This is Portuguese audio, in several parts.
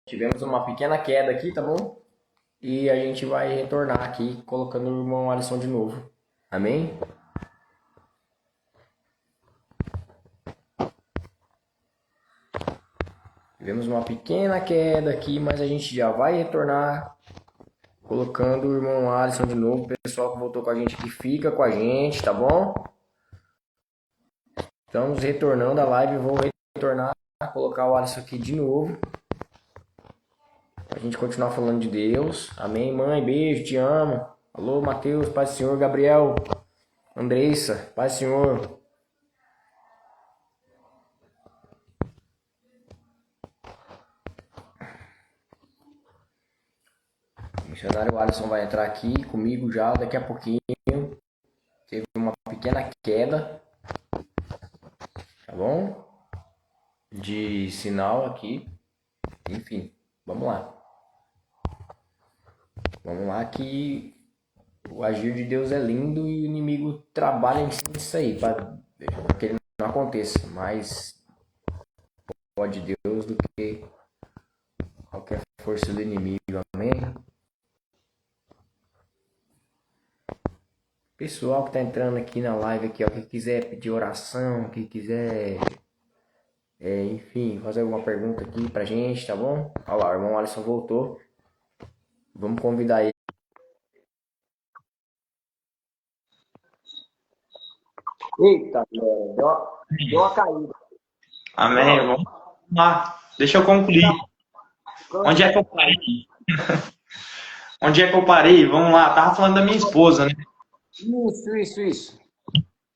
Tivemos uma pequena queda aqui, tá bom? E a gente vai retornar aqui colocando o irmão Alisson de novo. Amém? Tivemos uma pequena queda aqui, mas a gente já vai retornar colocando o irmão Alisson de novo. O pessoal que voltou com a gente aqui fica com a gente, tá bom? Estamos retornando a live, vou retornar, colocar o Alisson aqui de novo. Pra gente continuar falando de Deus. Amém, mãe? Beijo, te amo. Alô, Matheus, paz do Senhor. Gabriel, Andressa, paz do Senhor. O missionário Alisson vai entrar aqui comigo já daqui a pouquinho. Teve uma pequena queda, tá bom? De sinal aqui. Enfim, vamos lá. Vamos lá que o agir de Deus é lindo e o inimigo trabalha em cima disso aí, para que ele não aconteça. Mais pode Deus do que qualquer força do inimigo. Amém? Pessoal que tá entrando aqui na live aqui, ó, que quiser pedir oração, que quiser, enfim, fazer alguma pergunta aqui pra gente, tá bom? Olha lá, o irmão Alisson voltou. Vamos convidar ele. Eita, deu uma caída. Amém. Vamos lá. Deixa eu concluir. Onde é que eu parei? Onde é que eu parei? Vamos lá. Tava falando da minha esposa, né? Isso.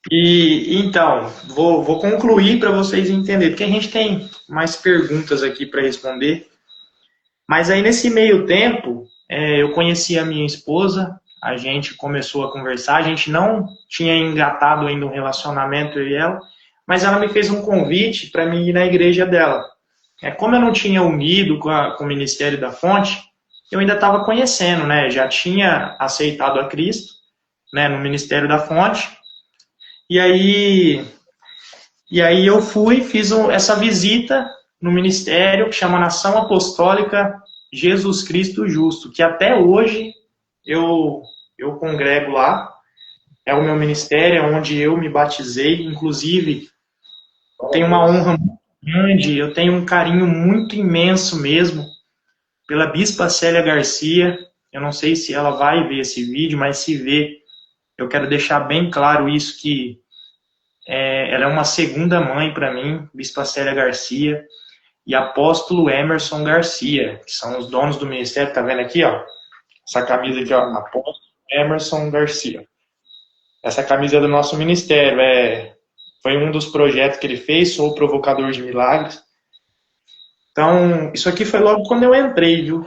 E então, vou concluir para vocês entenderem, porque a gente tem mais perguntas aqui para responder. Mas aí nesse meio tempo, eu conheci a minha esposa, a gente começou a conversar, a gente não tinha engatado ainda um relacionamento eu e ela, mas ela me fez um convite para mim ir na igreja dela. Como eu não tinha unido com o Ministério da Fonte, eu ainda estava conhecendo, né? Já tinha aceitado a Cristo, né, no Ministério da Fonte. E aí eu fui, fiz essa visita no ministério que chama Nação Apostólica Jesus Cristo Justo, que até hoje eu congrego lá. É o meu ministério, é onde eu me batizei. Inclusive, tenho uma honra muito grande, eu tenho um carinho muito imenso mesmo pela Bispa Célia Garcia. Eu não sei se ela vai ver esse vídeo, mas se ver, eu quero deixar bem claro isso, que ela é uma segunda mãe para mim, Bispa Célia Garcia e Apóstolo Emerson Garcia, que são os donos do ministério. Tá vendo aqui, ó? Essa camisa aqui, ó, Apóstolo Emerson Garcia. Essa camisa é do nosso ministério, foi um dos projetos que ele fez, sou o provocador de milagres. Então, isso aqui foi logo quando eu entrei, viu?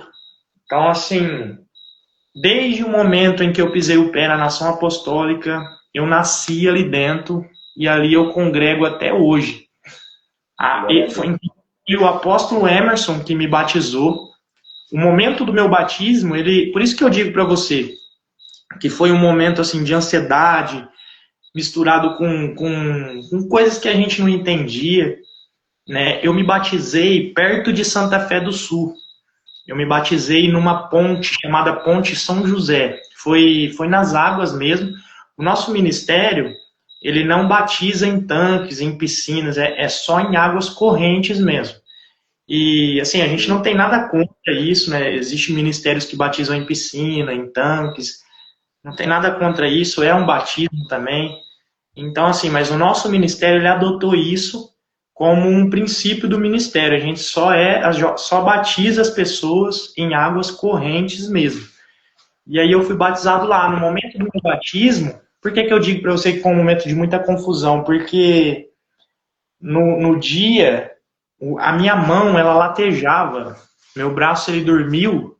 Então, assim, desde o momento em que eu pisei o pé na Nação Apostólica, eu nasci ali dentro e ali eu congrego até hoje. Foi o apóstolo Emerson que me batizou. O momento do meu batismo, por isso que eu digo para você, que foi um momento assim de ansiedade, misturado com coisas que a gente não entendia, né? Eu me batizei perto de Santa Fé do Sul. Eu me batizei numa ponte chamada Ponte São José. Foi nas águas mesmo. O nosso ministério, ele não batiza em tanques, em piscinas, é só em águas correntes mesmo. E, assim, a gente não tem nada contra isso, né? Existem ministérios que batizam em piscina, em tanques. Não tem nada contra isso, é um batismo também. Então, assim, mas o nosso ministério, ele adotou isso como um princípio do ministério. A gente só batiza as pessoas em águas correntes mesmo. E aí eu fui batizado lá. No momento do meu batismo, por que eu digo para você que foi um momento de muita confusão? Porque no dia, a minha mão, ela latejava. Meu braço, ele dormiu.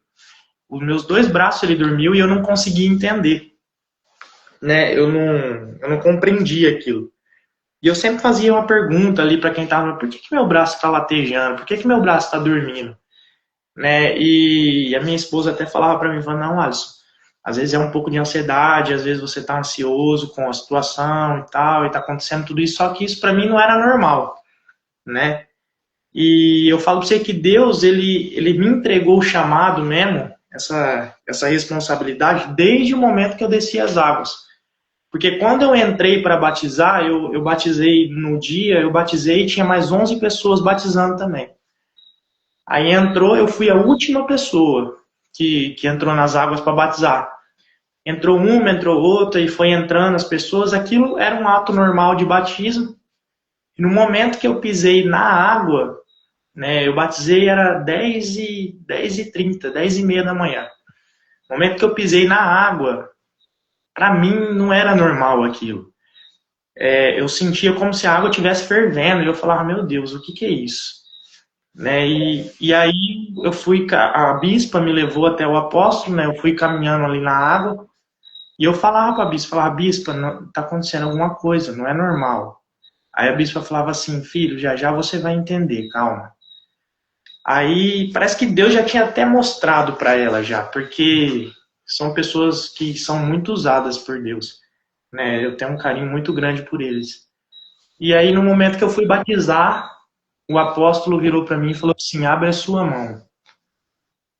Os meus dois braços, ele dormiu e eu não conseguia entender. Né? Eu não compreendia aquilo. E eu sempre fazia uma pergunta ali para quem estava: por que meu braço está latejando? Por que meu braço está dormindo? Né? E a minha esposa até falava para mim, falando: não, Alisson, às vezes é um pouco de ansiedade, às vezes você está ansioso com a situação e tal, e está acontecendo tudo isso, só que isso para mim não era normal, né? E eu falo para você que Deus, ele me entregou o chamado mesmo, essa responsabilidade, desde o momento que eu desci as águas. Porque quando eu entrei para batizar, eu batizei no dia, eu batizei e tinha mais 11 pessoas batizando também. Aí entrou, eu fui a última pessoa que entrou nas águas para batizar. Entrou uma, entrou outra, e foi entrando as pessoas. Aquilo era um ato normal de batismo. E no momento que eu pisei na água, né, eu batizei era 10h30, 10h30 da manhã. No momento que eu pisei na água, para mim não era normal aquilo. Eu sentia como se a água estivesse fervendo, e eu falava, meu Deus, o que que é isso? Né, e aí eu fui, a bispa me levou até o apóstolo, né, eu fui caminhando ali na água, e eu falava para a bispa, bispa, está acontecendo alguma coisa, não é normal. Aí a bispa falava assim, filho, já já você vai entender, calma. Aí parece que Deus já tinha até mostrado para ela já, porque são pessoas que são muito usadas por Deus, né? Eu tenho um carinho muito grande por eles. E aí no momento que eu fui batizar, o apóstolo virou para mim e falou assim: abre a sua mão.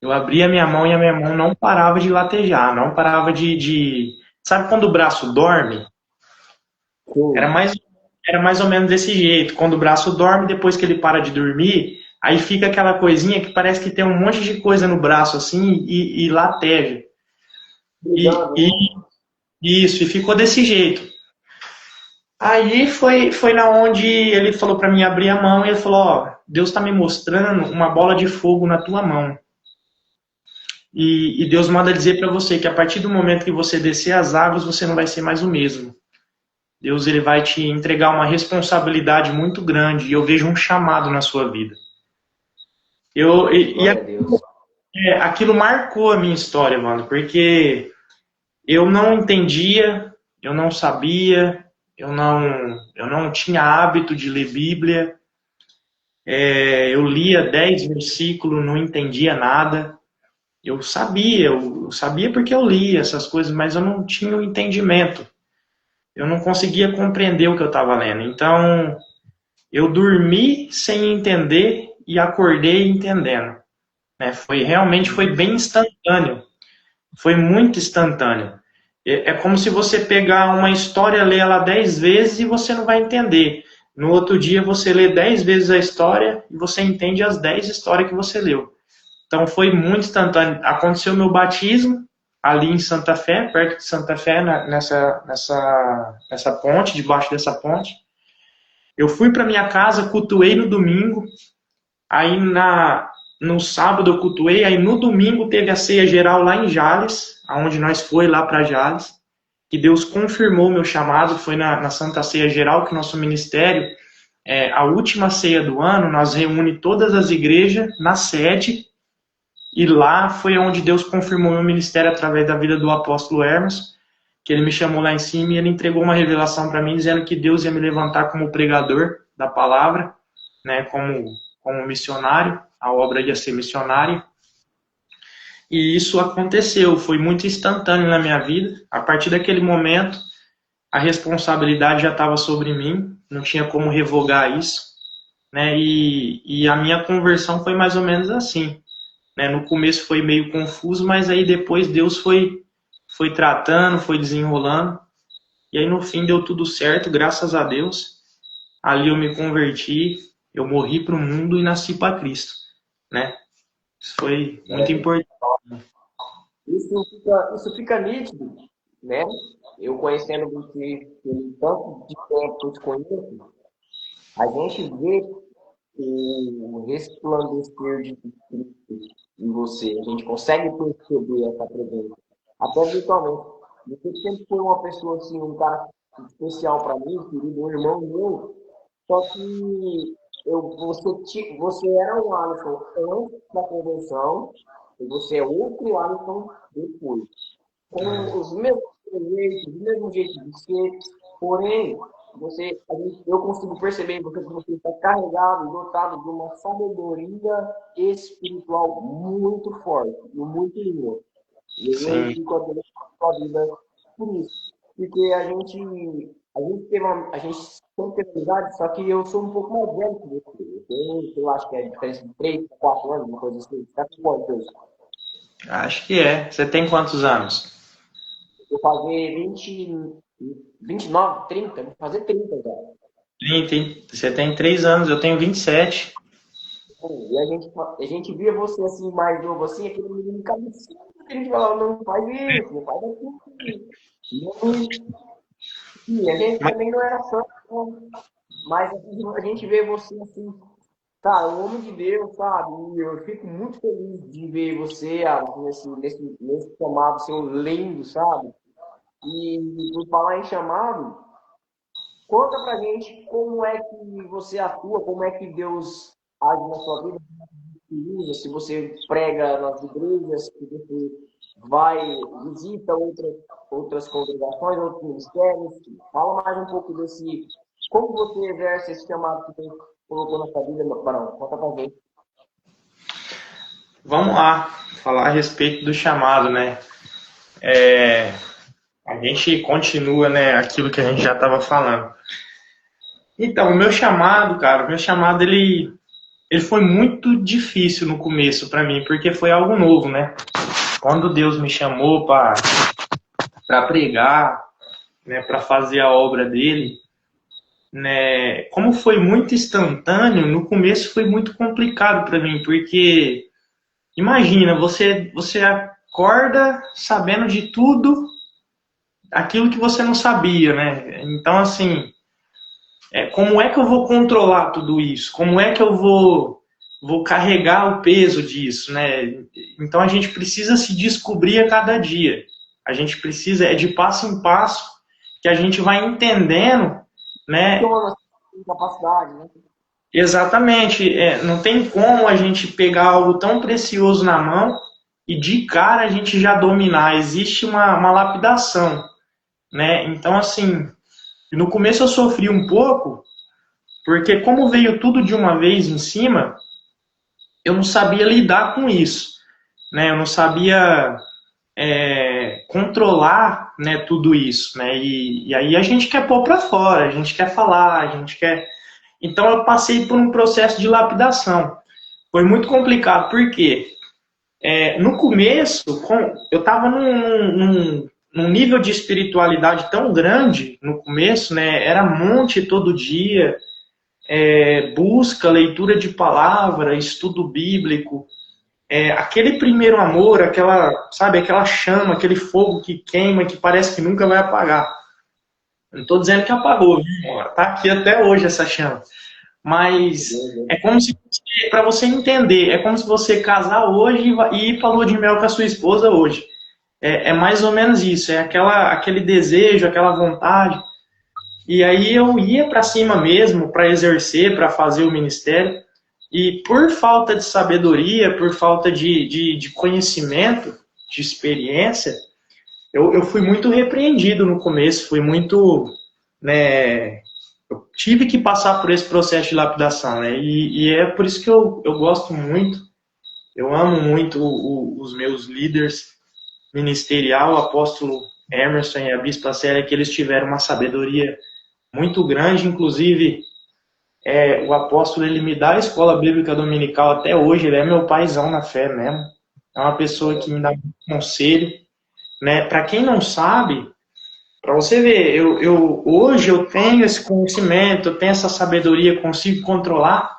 Eu abri a minha mão e a minha mão não parava de latejar, não parava de... Sabe quando o braço dorme? Era Sim. mais, era mais ou menos desse jeito. Quando o braço dorme, depois que ele para de dormir, aí fica aquela coisinha que parece que tem um monte de coisa no braço assim e lateja. E, Obrigado, e né? isso, e ficou desse jeito. Aí foi na onde ele falou para mim abrir a mão e ele falou: ó, Deus está me mostrando uma bola de fogo na tua mão. E Deus manda dizer para você que a partir do momento que você descer as águas, você não vai ser mais o mesmo. Deus ele vai te entregar uma responsabilidade muito grande e eu vejo um chamado na sua vida. Glória a Deus. Aquilo marcou a minha história, mano, porque eu não entendia, eu não sabia, eu não tinha hábito de ler Bíblia. Eu lia 10 versículos, não entendia nada. Eu sabia porque eu lia essas coisas, mas eu não tinha o entendimento. Eu não conseguia compreender o que eu estava lendo. Então, eu dormi sem entender e acordei entendendo. Né? Foi bem instantâneo. Foi muito instantâneo. É como se você pegar uma história, ler ela 10 vezes e você não vai entender. No outro dia você lê 10 vezes a história e você entende as 10 histórias que você leu. Então foi muito instantâneo. Aconteceu meu batismo ali em Santa Fé, perto de Santa Fé, nessa ponte, debaixo dessa ponte. Eu fui para minha casa, cultuei no domingo, aí no sábado eu cultuei, aí no domingo teve a ceia geral lá em Jales, aonde nós foi lá para Jales, que Deus confirmou meu chamado, foi na Santa Ceia Geral que nosso ministério, a última ceia do ano, nós reúne todas as igrejas na sede, e lá foi onde Deus confirmou meu ministério através da vida do apóstolo Hermes, que ele me chamou lá em cima e ele entregou uma revelação para mim, dizendo que Deus ia me levantar como pregador da palavra, né, como missionário, a obra ia ser missionária. E isso aconteceu, foi muito instantâneo na minha vida. A partir daquele momento, a responsabilidade já estava sobre mim, não tinha como revogar isso, né? E a minha conversão foi mais ou menos assim, né? No começo foi meio confuso, mas aí depois Deus foi tratando, foi desenrolando, e aí no fim deu tudo certo, graças a Deus. Ali eu me converti, eu morri para o mundo e nasci para Cristo, né? Isso foi muito importante. Isso fica nítido, né? Eu conhecendo você pelo tanto de tempo que eu te conheço, a gente vê o resplandecer de Cristo em você. A gente consegue perceber essa presença. Até virtualmente. Você sempre foi uma pessoa assim, um cara especial para mim, querido, um irmão meu. Só que você era um Alisson antes da convenção e você é outro Alisson depois. Com os mesmos trejeitos, o mesmo jeito de ser, porém, eu consigo perceber em você que você está carregado e dotado de uma sabedoria espiritual muito forte e muito linda. E eu Sim, fico adorando a sua vida por isso. Porque a a gente sempre teve amizade, só que eu sou um pouco mais velho que você. Eu tenho, eu acho que é a diferença de 3, 4 anos, uma coisa assim. Tá com quantos? Acho que é. Você tem quantos anos? Eu vou fazer 29, 30, vou fazer 30 já. 30, hein? Você tem 3 anos, eu tenho 27. E a gente via você assim, mais novo, assim, aquele menino cabecinho, que a gente falava, não faz isso, não faz aquilo. E a gente Mas, também não era fã, mas a gente vê você assim, cara, um homem de Deus, sabe? E eu fico muito feliz de ver você nesse chamado seu lindo, sabe? E por falar em chamado, conta pra gente como é que você atua, como é que Deus age na sua vida, se você prega nas igrejas, se você visita outras congregações, outros ministérios. Fala mais um pouco como você exerce esse chamado que Deus colocou na sua vida, Barão. Conta pra gente. vamos lá, falar a respeito do chamado, né? A gente continua, né, aquilo que a gente já estava falando. Então, o meu chamado, cara, ele foi muito difícil no começo para mim, porque foi algo novo, né? Quando Deus me chamou para pregar, né, para fazer a obra dele, né, como foi muito instantâneo, no começo foi muito complicado para mim, porque imagina, você acorda sabendo de tudo aquilo que você não sabia, né? Então, assim, como é que eu vou controlar tudo isso? Como é que eu vou carregar o peso disso, né? Então a gente precisa se descobrir a cada dia. A gente precisa, de passo em passo, que a gente vai entendendo, né? Capacidade, né? Exatamente. Não tem como a gente pegar algo tão precioso na mão e de cara a gente já dominar. Existe uma lapidação, né? Então, assim, no começo eu sofri um pouco, porque como veio tudo de uma vez em cima, eu não sabia lidar com isso, né? Eu não sabia controlar, né, tudo isso, né? E aí a gente quer pôr para fora, a gente quer falar, a gente quer. Então eu passei por um processo de lapidação. Foi muito complicado, porque no começo eu estava num nível de espiritualidade tão grande no começo, né? Era monte todo dia, busca, leitura de palavra, estudo bíblico, aquele primeiro amor, aquela chama, aquele fogo que queima, que parece que nunca vai apagar. Não estou dizendo que apagou, está aqui até hoje essa chama. Mas é como se, para você entender, é como se você casar hoje e ir para a lua de mel com a sua esposa hoje. É mais ou menos isso, aquele desejo, aquela vontade. E aí eu ia para cima mesmo, para exercer, para fazer o ministério. E por falta de sabedoria, por falta de conhecimento, de experiência, eu fui muito repreendido no começo, fui muito, né, eu tive que passar por esse processo de lapidação, né, e é por isso que eu gosto muito, eu amo muito os meus líderes ministerial, o apóstolo Emerson e a bispa Célia, que eles tiveram uma sabedoria muito grande, inclusive o apóstolo, ele me dá a escola bíblica dominical até hoje, ele é meu paizão na fé mesmo, é uma pessoa que me dá muito conselho, né? Para quem não sabe, para você ver, hoje eu tenho esse conhecimento, eu tenho essa sabedoria, consigo controlar,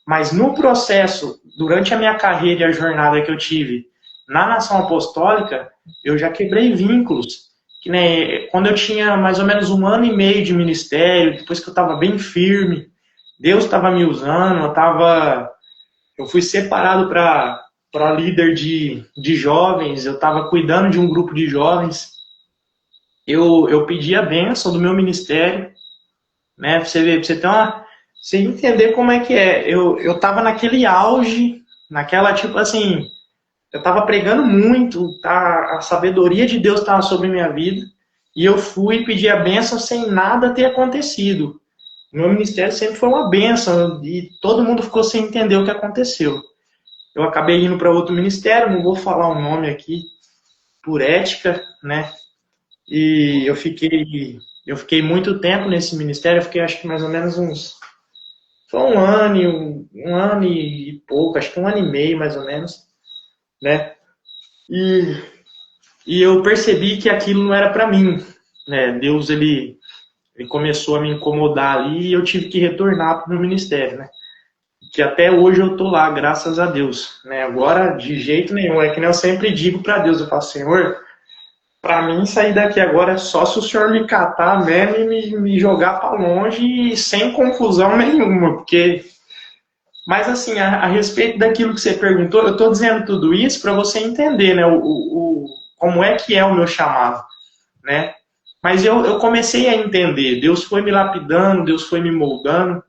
mas no processo, durante a minha carreira e a jornada que eu tive na Nação Apostólica, eu já quebrei vínculos. Que, né, quando eu tinha mais ou menos 1 ano e meio de ministério, depois que eu estava bem firme, Deus estava me usando, eu fui separado para líder de jovens, eu estava cuidando de um grupo de jovens. Eu pedi a bênção do meu ministério, né? Pra você ver, você entender como é que é. Eu estava naquele auge, naquela, tipo assim, eu estava pregando muito, tá? A sabedoria de Deus estava sobre minha vida, e eu fui pedir a bênção sem nada ter acontecido. Meu ministério sempre foi uma bênção, e todo mundo ficou sem entender o que aconteceu. Eu acabei indo para outro ministério, não vou falar o nome aqui, por ética, né? E eu fiquei Eu fiquei muito tempo nesse ministério, eu fiquei acho que mais ou menos foi um ano e pouco, acho que um ano e meio mais ou menos, né? E, e eu percebi que aquilo não era para mim, né? Deus, ele começou a me incomodar ali e eu tive que retornar para o meu ministério, né? Que até hoje eu tô lá, graças a Deus, né? Agora, de jeito nenhum, é que nem eu sempre digo para Deus, eu falo, Senhor, para mim sair daqui agora é só se o Senhor me catar mesmo e me jogar para longe e sem confusão nenhuma, porque... Mas assim, a respeito daquilo que você perguntou, eu estou dizendo tudo isso para você entender, né? Como é que é o meu chamado, né? Mas eu comecei a entender, Deus foi me lapidando, Deus foi me moldando,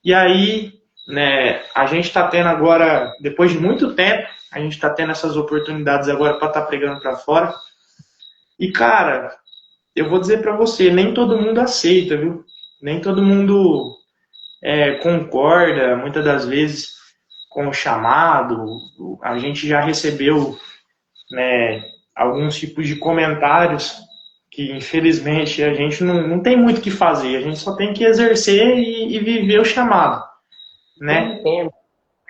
e aí, né, a gente está tendo agora, depois de muito tempo, a gente está tendo essas oportunidades agora para estar pregando para fora. E, cara, eu vou dizer para você, nem todo mundo aceita, viu? Nem todo mundo concorda, muitas das vezes, com o chamado. A gente já recebeu, né, alguns tipos de comentários que, infelizmente, a gente não tem muito o que fazer. A gente só tem que exercer e viver o chamado, né?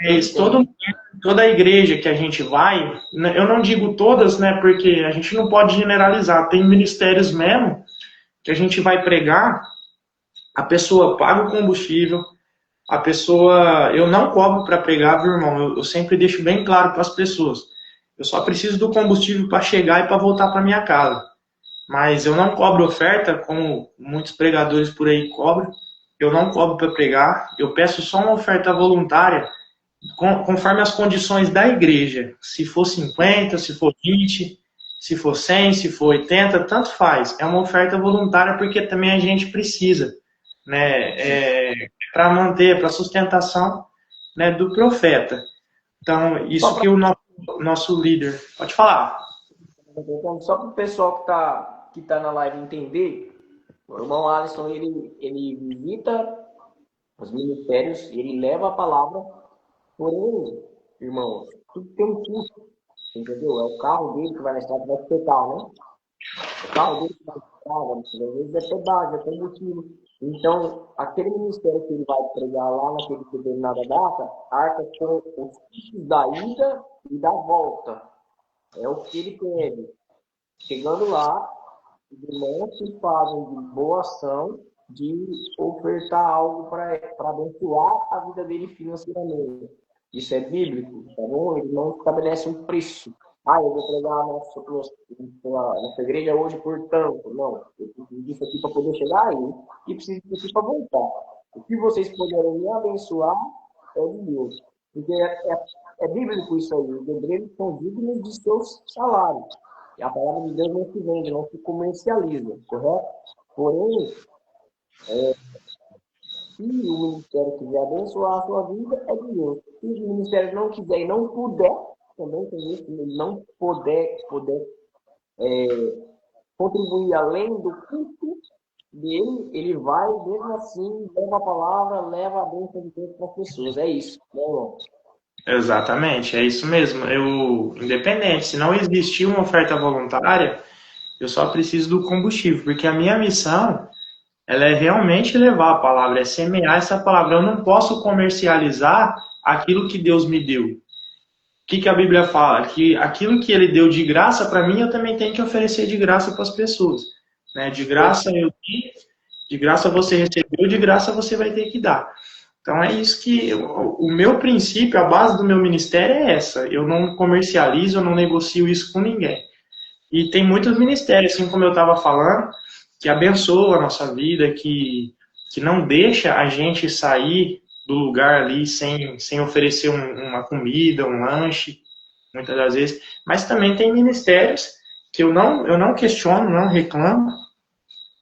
Mas toda a igreja que a gente vai, eu não digo todas, né, porque a gente não pode generalizar. Tem ministérios mesmo que a gente vai pregar, a pessoa paga o combustível, a pessoa... Eu não cobro para pregar, viu, irmão? Eu sempre deixo bem claro para as pessoas. Eu só preciso do combustível para chegar e para voltar para minha casa. Mas eu não cobro oferta, como muitos pregadores por aí cobram. Eu não cobro para pregar. Eu peço só uma oferta voluntária, conforme as condições da igreja. Se for 50, se for 20, se for 100, se for 80, tanto faz. É uma oferta voluntária porque também a gente precisa, né? Para manter, para sustentação, né, do profeta. Então, isso que o nosso líder... Pode falar. Então, só para o pessoal que tá na live entender, o irmão Alisson, ele visita os ministérios, ele leva a palavra, porém, irmão, tudo tem um custo, entendeu? É o carro dele que vai na estrada, vai espetar, né? O carro dele que vai na estrada, às vezes é pedágio, é combustível. Então, aquele ministério que ele vai pregar lá naquele determinada data, arca com os custos da ida e da volta. É o que ele pede. Chegando lá, os irmãos se fazem de boa ação de ofertar algo para abençoar a vida dele financeiramente. Isso é bíblico, tá bom? Ele não estabelece um preço. Eu vou pregar a nossa igreja hoje por tanto. Não, eu preciso disso aqui para poder chegar aí e preciso disso aqui para voltar. O que vocês puderem me abençoar é de Deus. Porque é bíblico isso aí. Os obreiros são dignos de seus salários. E a palavra de Deus não se vende, não se comercializa, correto? Porém, se o ministério quiser abençoar a sua vida, é de Deus. Se o ministério não quiser e não puder, também tem isso, ele não puder contribuir além do custo dele, ele vai, mesmo assim, leva a palavra, leva a bênção de Deus para as pessoas. É isso, né, irmão? Exatamente, é isso mesmo. Independente, se não existir uma oferta voluntária, eu só preciso do combustível, porque a minha missão, ela é realmente levar a palavra, é semear essa palavra. Eu não posso comercializar aquilo que Deus me deu. O que a Bíblia fala? Que aquilo que Ele deu de graça para mim, eu também tenho que oferecer de graça para as pessoas, né? De graça eu dei, de graça você recebeu, de graça você vai ter que dar. Então é isso que o meu princípio, a base do meu ministério é essa. Eu não comercializo, eu não negocio isso com ninguém. E tem muitos ministérios, assim como eu estava falando, que abençoam a nossa vida, que não deixa a gente sair do lugar ali sem oferecer uma comida, um lanche, muitas das vezes. Mas também tem ministérios que eu não questiono, não reclamo,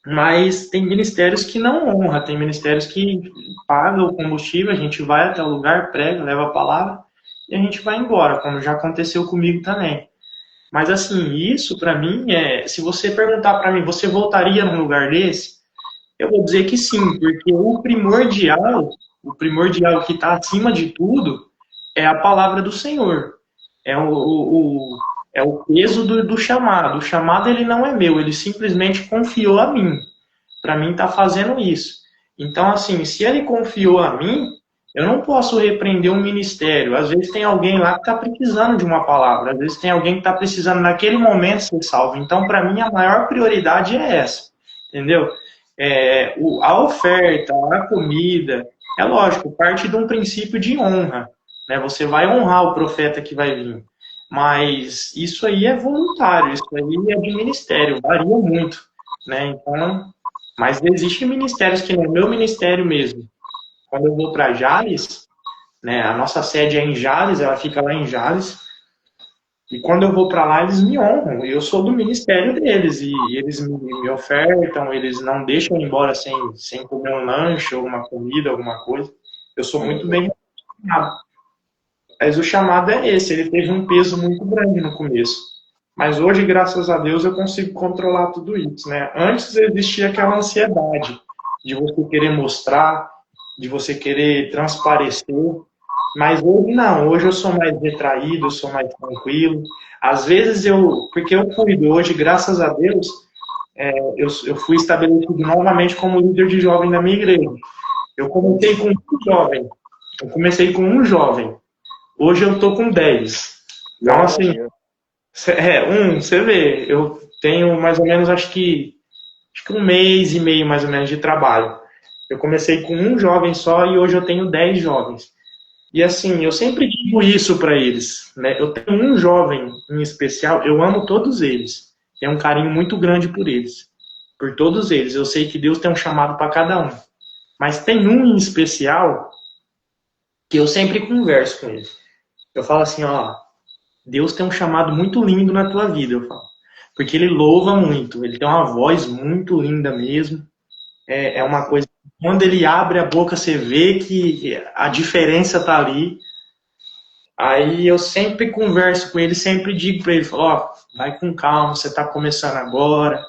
mas tem ministérios que não honra, tem ministérios que pagam o combustível, a gente vai até o lugar, prega, leva a palavra e a gente vai embora, como já aconteceu comigo também. Mas assim, isso para mim se você perguntar para mim, você voltaria num lugar desse? Eu vou dizer que sim, porque o primordial que está acima de tudo é a palavra do Senhor. É o peso do chamado. O chamado ele não é meu, ele simplesmente confiou a mim. para mim estar fazendo isso. Então, assim, se ele confiou a mim, eu não posso repreender um ministério. Às vezes tem alguém lá que está precisando de uma palavra, às vezes tem alguém que está precisando naquele momento ser salvo. Então, para mim, a maior prioridade é essa, entendeu? A oferta, a comida, é lógico, parte de um princípio de honra, né? Você vai honrar o profeta que vai vir. Mas isso aí é voluntário, isso aí é de ministério, varia muito, né? Então, mas existem ministérios que nem o meu ministério mesmo. Quando eu vou para Jales, né? A nossa sede é em Jales, ela fica lá em Jales. E quando eu vou para lá, eles me honram. Eu sou do ministério deles e eles me ofertam, eles não deixam eu ir embora sem comer um lanche ou uma comida, alguma coisa. Eu sou muito bem recomendado. Mas o chamado é esse, ele teve um peso muito grande no começo. Mas hoje, graças a Deus, eu consigo controlar tudo isso, né? Antes existia aquela ansiedade de você querer mostrar, de você querer transparecer, mas hoje não, hoje eu sou mais retraído, eu sou mais tranquilo. Às vezes porque eu cuido hoje, graças a Deus, eu fui estabelecido novamente como líder de jovem da minha igreja. Eu comecei com um jovem, hoje eu tô com 10. Então, assim, você vê, eu tenho mais ou menos, acho que um mês e meio mais ou menos de trabalho. Eu comecei com um jovem só e hoje eu tenho 10 jovens. E assim, eu sempre digo isso para eles, né? Eu tenho um jovem em especial, eu amo todos eles. Tenho um carinho muito grande por eles, por todos eles. Eu sei que Deus tem um chamado para cada um. Mas tem um em especial que eu sempre converso com ele. Eu falo assim, ó, Deus tem um chamado muito lindo na tua vida, eu falo. Porque ele louva muito, ele tem uma voz muito linda mesmo. É uma coisa, quando ele abre a boca, você vê que a diferença tá ali. Aí eu sempre converso com ele, sempre digo para ele, ó, vai com calma, você tá começando agora.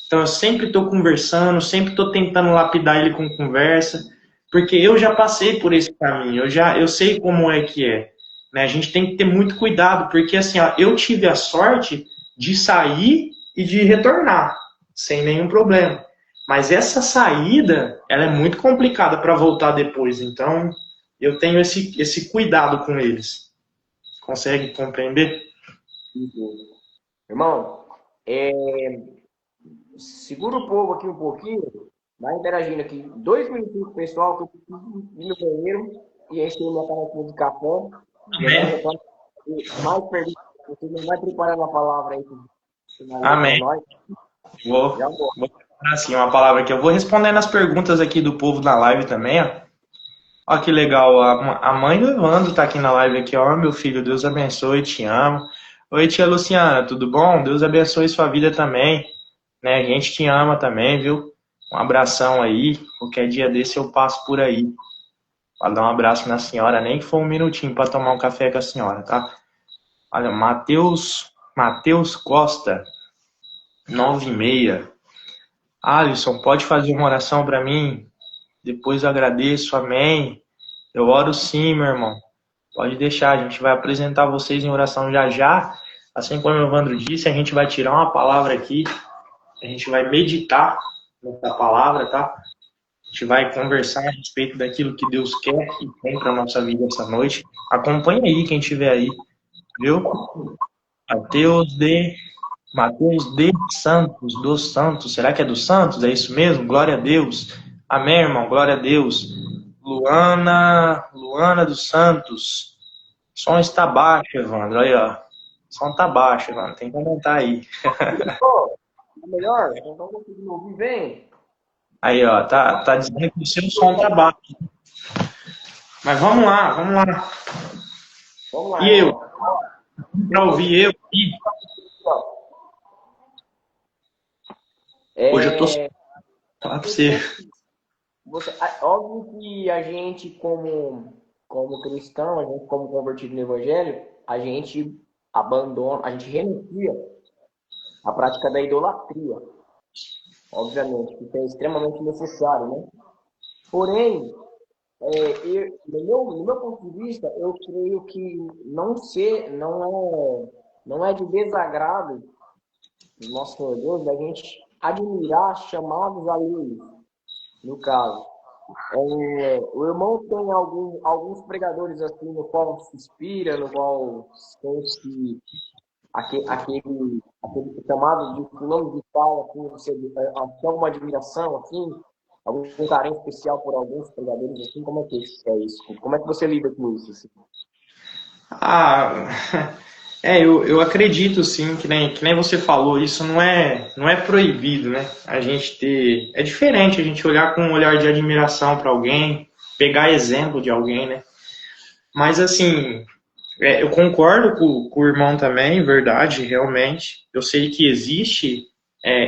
Então eu sempre estou conversando, sempre estou tentando lapidar ele com conversa, porque eu já passei por esse caminho, eu sei como é que é. Né? A gente tem que ter muito cuidado, porque assim, ó, eu tive a sorte de sair e de retornar, sem nenhum problema. Mas essa saída, ela é muito complicada para voltar depois, então eu tenho esse cuidado com eles. Consegue compreender? Irmão, segura o povo aqui um pouquinho, vai interagindo aqui. 2 minutinhos, pessoal, que eu preciso ir no banheiro e encher minha canequinha de café. Mais perguntas, você não vai preparando a palavra aí. Amém. Vou preparar assim uma palavra aqui. Eu vou respondendo as perguntas aqui do povo na live também, ó. Ó que legal, a mãe do Evandro tá aqui na live aqui, ó. Meu filho, Deus abençoe, te amo. Oi, tia Luciana, tudo bom? Deus abençoe sua vida também. Né? A gente te ama também, viu? Um abração aí. Qualquer dia desse eu passo por aí. Para dar um abraço na senhora, nem que for um minutinho para tomar um café com a senhora, tá? Olha, Matheus Costa, 9:30. Alisson, pode fazer uma oração para mim? Depois eu agradeço, amém. Eu oro sim, meu irmão. Pode deixar, a gente vai apresentar vocês em oração já já. Assim como o Evandro disse, a gente vai tirar uma palavra aqui, a gente vai meditar nessa palavra, tá? A gente vai conversar a respeito daquilo que Deus quer e tem para nossa vida essa noite. Acompanha aí quem estiver aí, viu? Mateus D. Santos, dos Santos. Será que é dos Santos? É isso mesmo? Glória a Deus. Amém, irmão. Glória a Deus. Luana dos Santos. O som está baixo, Evandro. Aí, ó. O som está baixo, Evandro. Tem que aumentar aí. Melhor? Então vamos conseguindo ouvir bem. Aí, ó. Tá dizendo que o seu som está baixo. Mas vamos lá. Vamos lá. E eu? Para ouvir eu aqui. Hoje eu tô falar pra você. Óbvio que a gente, como cristão, a gente como convertido no evangelho, a gente abandona, a gente renuncia à prática da idolatria. Obviamente, que isso é extremamente necessário, né? Porém, no meu ponto de vista, eu creio que não é de desagrado do nosso Senhor Deus da gente admirar chamados alheios, no caso. O irmão tem alguns pregadores assim, no qual se inspira, no qual sente aquele chamado de fulano de tal, assim, você tem uma admiração, assim, algum carinho especial por alguns pregadores, assim, como é que é isso? Como é que você lida com isso? Assim? Ah, eu acredito sim, que nem você falou, isso não é proibido, né? A gente ter. É diferente a gente olhar com um olhar de admiração para alguém, pegar exemplo de alguém, né? Mas assim, eu concordo com o irmão também, verdade, realmente. Eu sei que existe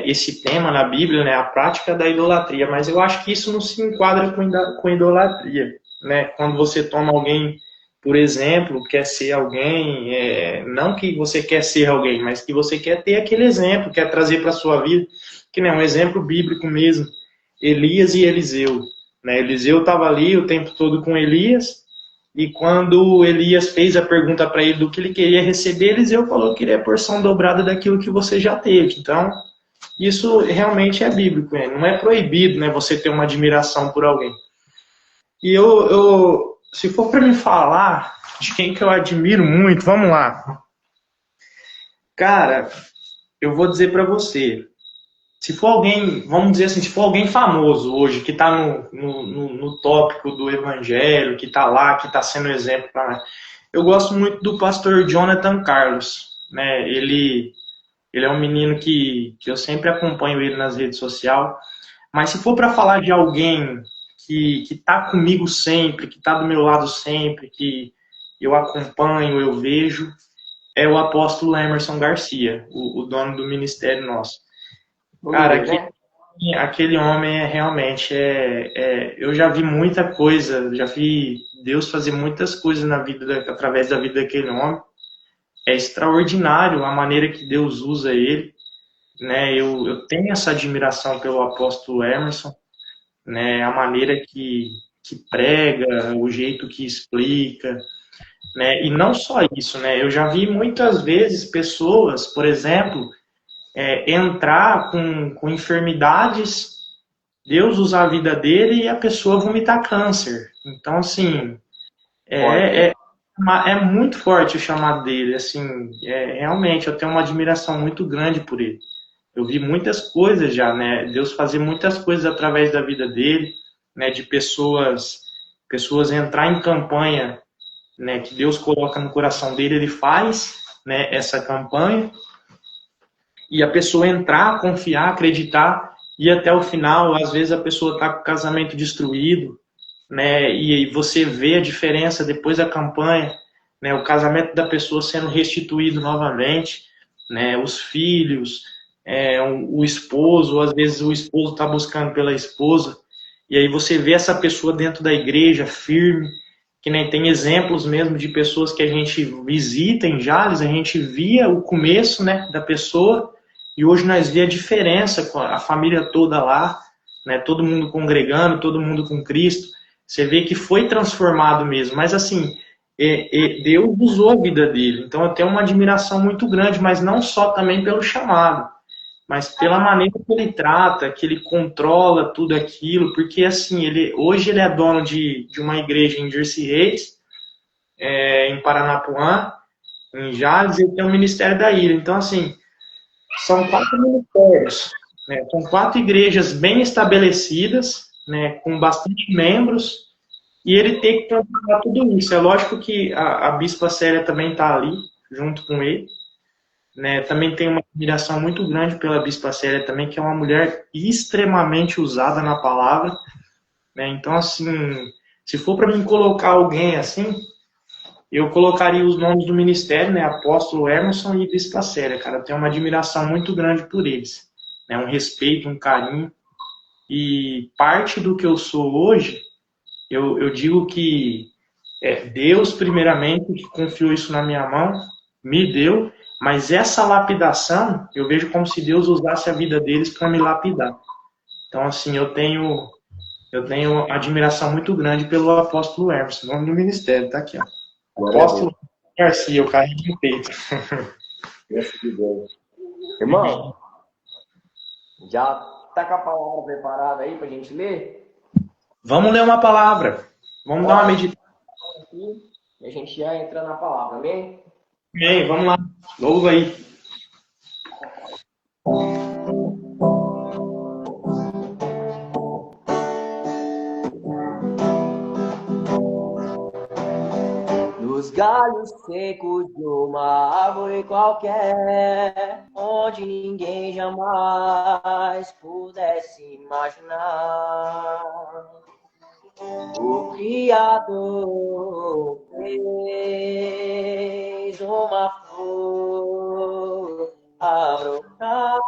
esse tema na Bíblia, né? A prática da idolatria, mas eu acho que isso não se enquadra com idolatria, né? Quando você toma alguém, por exemplo, quer ser alguém, não que você quer ser alguém, mas que você quer ter aquele exemplo, quer trazer para a sua vida, que nem um exemplo bíblico mesmo, Elias e Eliseu. Né? Eliseu estava ali o tempo todo com Elias, e quando Elias fez a pergunta para ele do que ele queria receber, Eliseu falou que queria a porção dobrada daquilo que você já teve. Então, isso realmente é bíblico, né? Não é proibido, né, você ter uma admiração por alguém. E se for para me falar de quem que eu admiro muito, vamos lá. Cara, eu vou dizer para você, se for alguém, vamos dizer assim, se for alguém famoso hoje, que está no tópico do evangelho, que está lá, que está sendo exemplo para. Eu gosto muito do pastor Jonathan Carlos. Né? Ele é um menino que eu sempre acompanho ele nas redes sociais. Mas se for para falar de alguém que está comigo sempre, que está do meu lado sempre, que eu acompanho, eu vejo, é o apóstolo Emerson Garcia, o dono do ministério nosso. Cara, aquele homem realmente eu já vi muita coisa, já vi Deus fazer muitas coisas na vida através da vida daquele homem. É extraordinário a maneira que Deus usa ele, né? Eu tenho essa admiração pelo apóstolo Emerson, né? A maneira que prega, o jeito que explica, né? E não só isso, né? Eu já vi muitas vezes pessoas, por exemplo, entrar com enfermidades, Deus usar a vida dele e a pessoa vomitar câncer. Então, assim, é muito forte o chamado dele. Assim, realmente, eu tenho uma admiração muito grande por ele. Eu vi muitas coisas já, né? Deus fazer muitas coisas através da vida dele, né? De pessoas entrar em campanha, né? Que Deus coloca no coração dele, ele faz, né? Essa campanha. E a pessoa entrar, confiar, acreditar, e até o final, às vezes a pessoa está com o casamento destruído, né? E você vê a diferença depois da campanha, né? O casamento da pessoa sendo restituído novamente, né? Os filhos, o esposo, às vezes o esposo está buscando pela esposa, e aí você vê essa pessoa dentro da igreja, firme, que nem tem exemplos mesmo de pessoas que a gente visita em Jales, a gente via o começo, né, da pessoa, e hoje nós vê a diferença com a família toda lá, né, todo mundo congregando, todo mundo com Cristo. Você vê que foi transformado mesmo. Mas assim, Deus usou a vida dele. Então eu tenho uma admiração muito grande, mas não só também pelo chamado, mas pela maneira que ele trata, que ele controla tudo aquilo. Porque assim, hoje ele é dono de uma igreja em Jersey Reis, em Paranapuã, em Jales, e tem o Ministério da Ilha. Então assim, são 4 ministérios, né? São 4 igrejas bem estabelecidas, né? Com bastante membros, e ele tem que controlar tudo isso. É lógico que a Bispa Célia também está ali, junto com ele, né? Também tem uma admiração muito grande pela Bispa Célia também, que é uma mulher extremamente usada na palavra, né? Então, assim, se for para mim colocar alguém assim, eu colocaria os nomes do ministério, né? Apóstolo Emerson e Bispa Célia, cara. Eu tenho uma admiração muito grande por eles, né? Um respeito, um carinho. E parte do que eu sou hoje, eu digo que Deus, primeiramente, que confiou isso na minha mão, me deu, mas essa lapidação, eu vejo como se Deus usasse a vida deles para me lapidar. Então, assim, eu tenho admiração muito grande pelo apóstolo Emerson, nome do ministério, tá aqui, ó. Apóstolo Garcia, o carrinho no peito. Irmão, Já tá com a palavra preparada aí pra gente ler? Vamos ler uma palavra. Vamos dar uma meditação Aqui, e a gente já entra na palavra, amém? aí. Vamos lá. Louva aí. Nos galhos secos de uma árvore qualquer, onde ninguém jamais pudesse imaginar. O Criador fez uma flor a brotar.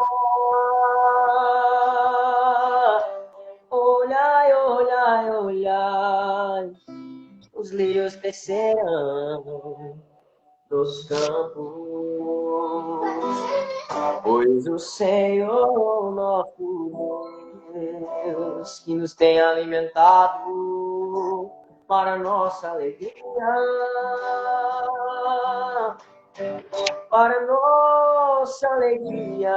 Olhai, olhai, olhai, os lírios crescerão nos campos, pois o Senhor nosso Deus, que nos tem alimentado para nossa alegria, para nossa alegria,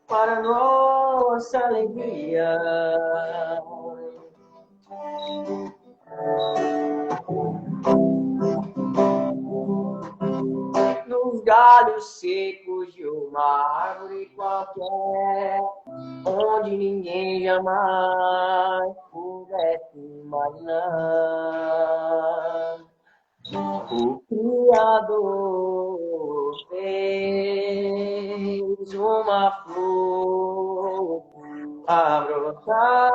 para nossa alegria. Nos galhos secos de uma árvore qualquer, onde ninguém jamais pudesse imaginar. O Criador fez uma flor a brotar.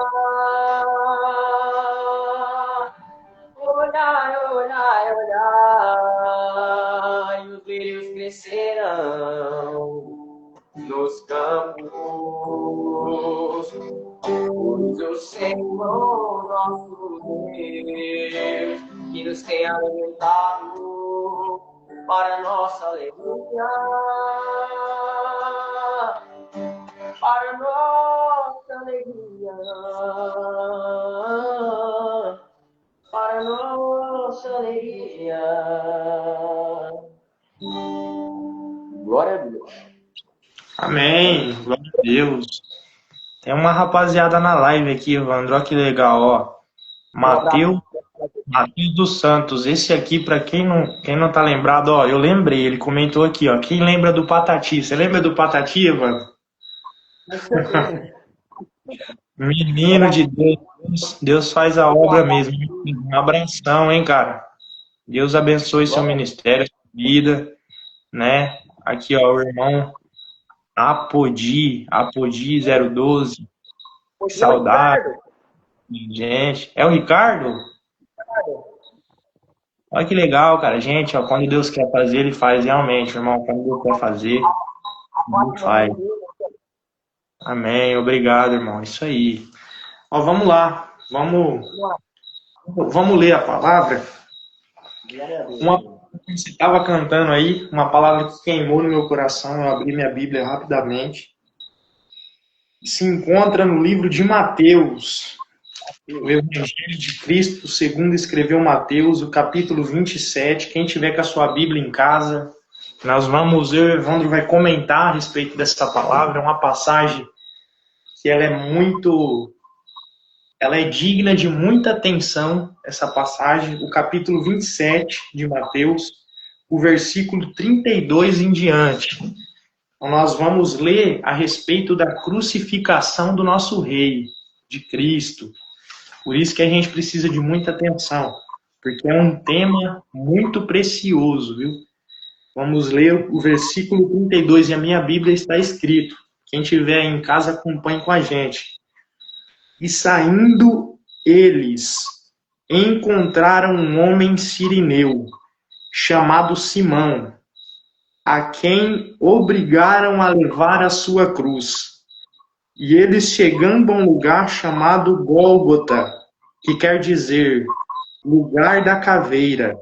Olhai, olhai, olhai, os lírios crescerão nos campos, pois o Senhor nosso Deus, que nos tem alimentado para nossa alegria, para nossa alegria, para nossa alegria. Glória a Deus. Amém. Glória a Deus. Tem uma rapaziada na live aqui, Evandro. Olha que legal, ó. Mateus dos Santos. Esse aqui, para quem não tá lembrado, ó, eu lembrei, ele comentou aqui, ó. Quem lembra do Patati? Você lembra do Patati, Evandro? Menino de Deus, Deus faz a obra mesmo. Um abração, hein, cara. Deus abençoe seu ministério, sua vida, né? Aqui, ó, o irmão Apodi 012. Saudade, gente. É o Ricardo? Olha que legal, cara. Gente, ó, quando Deus quer fazer, ele faz realmente, irmão. Quando Deus quer fazer, ele faz. Amém. Obrigado, irmão. Isso aí. Ó, vamos lá. Vamos ler a palavra. Você estava cantando aí, uma palavra que queimou no meu coração. Eu abri minha Bíblia rapidamente. Se encontra no livro de Mateus, o Evangelho de Cristo, segundo escreveu Mateus, o capítulo 27. Quem tiver com a sua Bíblia em casa, eu e o Evandro vai comentar a respeito dessa palavra. É uma passagem que ela é digna de muita atenção, essa passagem, o capítulo 27 de Mateus, o versículo 32 em diante. Então, nós vamos ler a respeito da crucificação do nosso Rei, de Cristo. Por isso que a gente precisa de muita atenção, porque é um tema muito precioso, viu? Vamos ler o versículo 32, e a minha Bíblia está escrito. Quem tiver em casa, acompanhe com a gente. E saindo eles, encontraram um homem sirineu, chamado Simão, a quem obrigaram a levar a sua cruz. E eles, chegando a um lugar chamado Gólgota, que quer dizer lugar da caveira,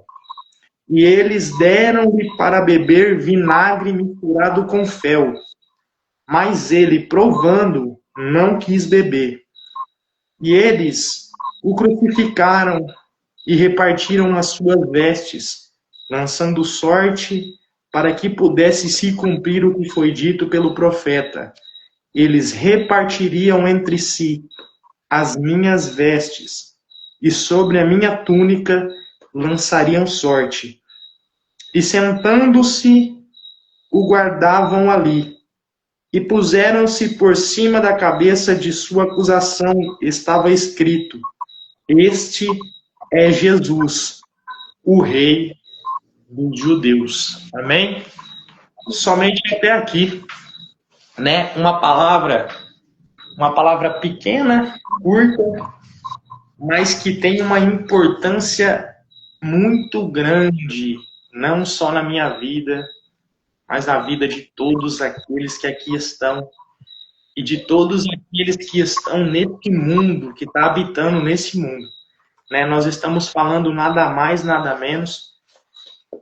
e eles deram-lhe para beber vinagre misturado com fel, mas ele, provando, não quis beber. E eles o crucificaram e repartiram as suas vestes, lançando sorte para que pudesse se cumprir o que foi dito pelo profeta. Eles repartiriam entre si as minhas vestes, e sobre a minha túnica lançariam sorte. E sentando-se, o guardavam ali, e puseram-se por cima da cabeça de sua acusação. Estava escrito: Este é Jesus, o Rei dos Judeus. Amém? Somente até aqui, né? Uma palavra pequena, curta, mas que tem uma importância muito grande, não só na minha vida, mas na vida de todos aqueles que aqui estão e de todos aqueles que estão nesse mundo, que está habitando nesse mundo. Né? Nós estamos falando nada mais, nada menos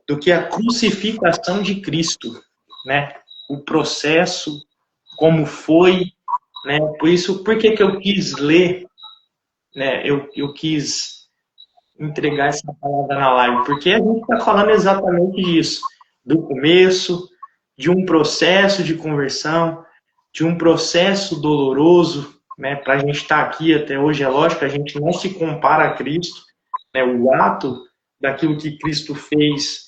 do que a crucificação de Cristo, né? O processo, como foi, né? Por que eu quis ler, né? Eu quis entregar essa palavra na live, porque a gente está falando exatamente disso, do começo, de um processo de conversão, de um processo doloroso, né? Para a gente estar aqui até hoje, é lógico, a gente não se compara a Cristo, né? O ato daquilo que Cristo fez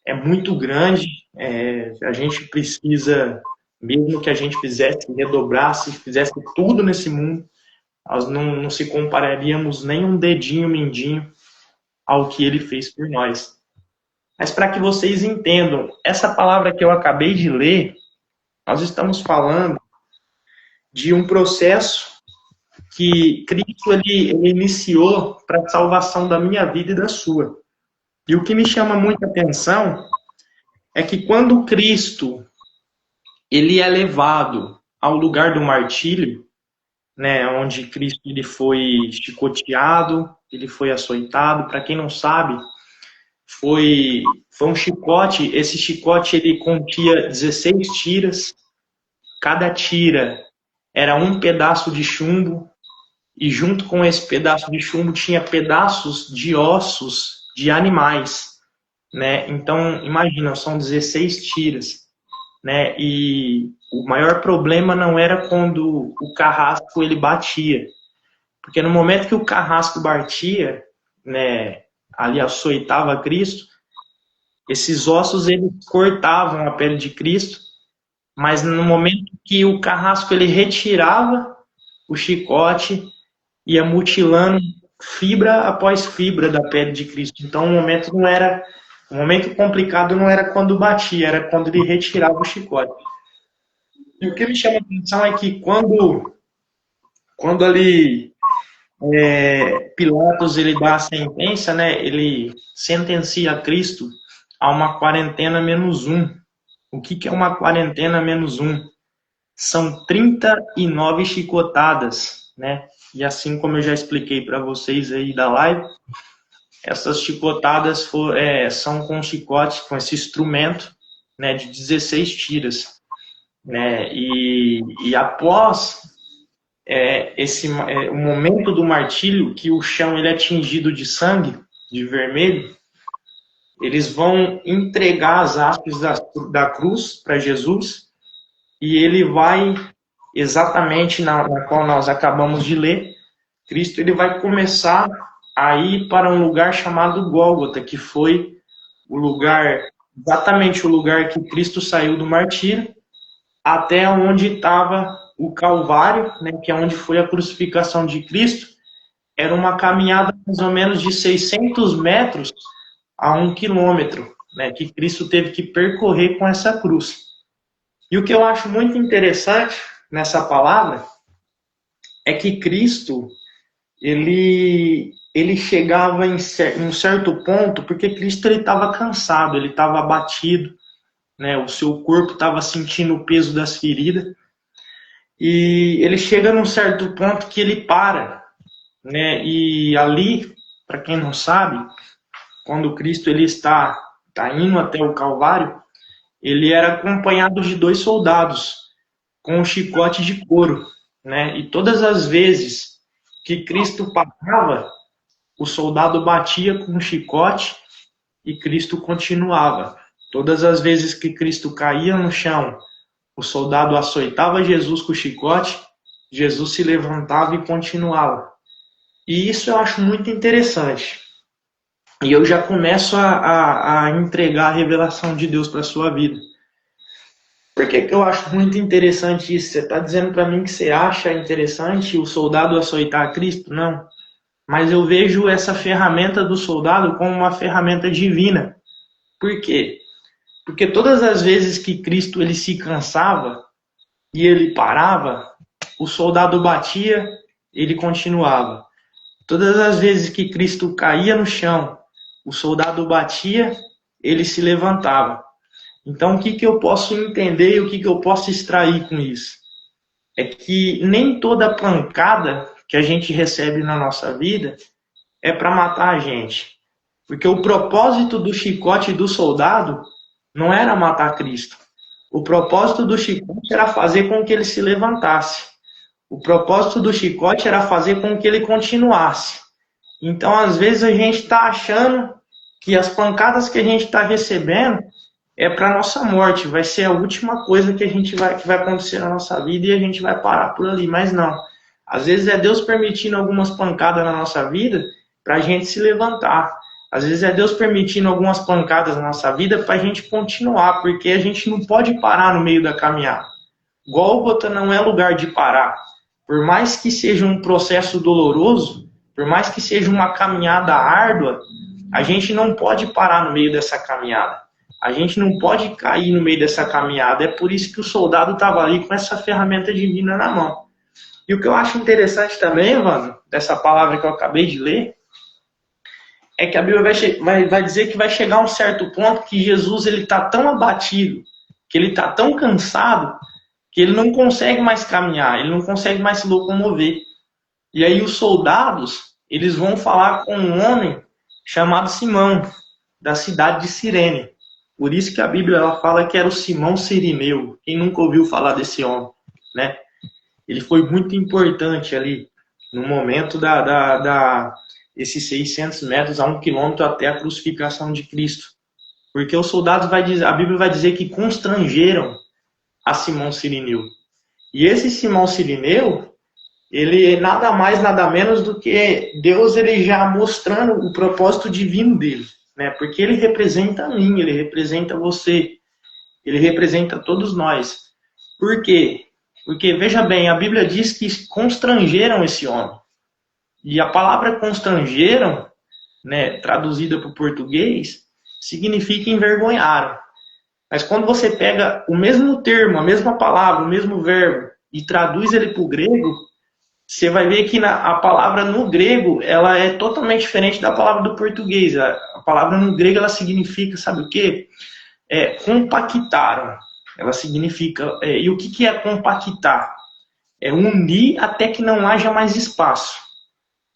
é muito grande, a gente precisa, mesmo que a gente fizesse, redobrasse, fizesse tudo nesse mundo, nós não se compararíamos nem um dedinho mindinho ao que ele fez por nós. Mas para que vocês entendam, essa palavra que eu acabei de ler, nós estamos falando de um processo que Cristo ele iniciou para a salvação da minha vida e da sua. E o que me chama muita atenção é que quando Cristo ele é levado ao lugar do martírio, né, onde Cristo ele foi chicoteado, ele foi açoitado, para quem não sabe, foi um chicote, esse chicote ele continha 16 tiras, cada tira era um pedaço de chumbo, e junto com esse pedaço de chumbo tinha pedaços de ossos de animais, né? Então, imagina, são 16 tiras, né? E o maior problema não era quando o carrasco ele batia, porque no momento que o carrasco batia, né, ali açoitava Cristo, esses ossos eles cortavam a pele de Cristo, mas no momento que o carrasco ele retirava o chicote, ia mutilando fibra após fibra da pele de Cristo. Então o momento complicado não era quando batia, era quando ele retirava o chicote. E o que me chama a atenção é que quando ali Pilatos ele dá a sentença, né, ele sentencia Cristo a uma quarentena -1. O que é uma quarentena -1? São 39 chicotadas, né? E assim como eu já expliquei para vocês aí da live, essas chicotadas são com chicote, com esse instrumento, né, de 16 tiras, né? E após o momento do martírio, que o chão ele é tingido de sangue, de vermelho, eles vão entregar as hastes da cruz para Jesus, e ele vai, exatamente na qual nós acabamos de ler, Cristo ele vai começar a ir para um lugar chamado Gólgota, que foi o lugar, exatamente o lugar que Cristo saiu do martírio, até onde estava o Calvário, né, que é onde foi a crucificação de Cristo. Era uma caminhada mais ou menos de 600 metros a 1 quilômetro, né, que Cristo teve que percorrer com essa cruz. E o que eu acho muito interessante nessa palavra é que Cristo, ele chegava em um certo ponto, porque Cristo estava cansado, ele estava abatido, né? O seu corpo estava sentindo o peso das feridas, e ele chega num certo ponto que ele para, né? E ali, para quem não sabe, quando Cristo ele está indo até o Calvário, ele era acompanhado de 2 soldados com um chicote de couro, né? E todas as vezes que Cristo parava, o soldado batia com um chicote e Cristo continuava. Todas as vezes que Cristo caía no chão, o soldado açoitava Jesus com o chicote, Jesus se levantava e continuava. E isso eu acho muito interessante. E eu já começo a entregar a revelação de Deus para a sua vida. Por que eu acho muito interessante isso? Você está dizendo para mim que você acha interessante o soldado açoitar Cristo? Não. Mas eu vejo essa ferramenta do soldado como uma ferramenta divina. Por quê? Porque todas as vezes que Cristo ele se cansava e ele parava, o soldado batia, ele continuava. Todas as vezes que Cristo caía no chão, o soldado batia, ele se levantava. Então, o que eu posso entender e o que eu posso extrair com isso? É que nem toda pancada que a gente recebe na nossa vida é para matar a gente. Porque o propósito do chicote do soldado não era matar Cristo. O propósito do chicote era fazer com que ele se levantasse. O propósito do chicote era fazer com que ele continuasse. Então, às vezes, a gente está achando que as pancadas que a gente está recebendo é para a nossa morte, vai ser a última coisa que vai acontecer na nossa vida e a gente vai parar por ali, mas não. Às vezes é Deus permitindo algumas pancadas na nossa vida para a gente se levantar. Às vezes é Deus permitindo algumas pancadas na nossa vida para a gente continuar, porque a gente não pode parar no meio da caminhada. Gólgota não é lugar de parar. Por mais que seja um processo doloroso, por mais que seja uma caminhada árdua, a gente não pode parar no meio dessa caminhada. A gente não pode cair no meio dessa caminhada. É por isso que o soldado estava ali com essa ferramenta divina na mão. E o que eu acho interessante também, mano, dessa palavra que eu acabei de ler, é que a Bíblia vai dizer que vai chegar a um certo ponto que Jesus está tão abatido, que ele está tão cansado, que ele não consegue mais caminhar, ele não consegue mais se locomover. E aí os soldados, eles vão falar com um homem chamado Simão, da cidade de Cirene. Por isso que a Bíblia ela fala que era o Simão Cirineu. Quem nunca ouviu falar desse homem, né? Ele foi muito importante ali, no momento esses 600 metros a 1 quilômetro até a crucificação de Cristo. Porque os soldados, a Bíblia vai dizer que constrangeram a Simão Cirineu. E esse Simão Cirineu, ele é nada mais, nada menos do que Deus ele já mostrando o propósito divino dele. Né? Porque ele representa a mim, ele representa você, ele representa todos nós. Por quê? Porque, veja bem, a Bíblia diz que constrangeram esse homem. E a palavra constrangeram, né, traduzida para o português, significa envergonharam. Mas quando você pega o mesmo termo, a mesma palavra, o mesmo verbo, e traduz ele para o grego, você vai ver que a palavra no grego, ela é totalmente diferente da palavra do português. A palavra no grego, ela significa, sabe o quê? Compactaram. Ela significa... e o que é compactar? É unir até que não haja mais espaço.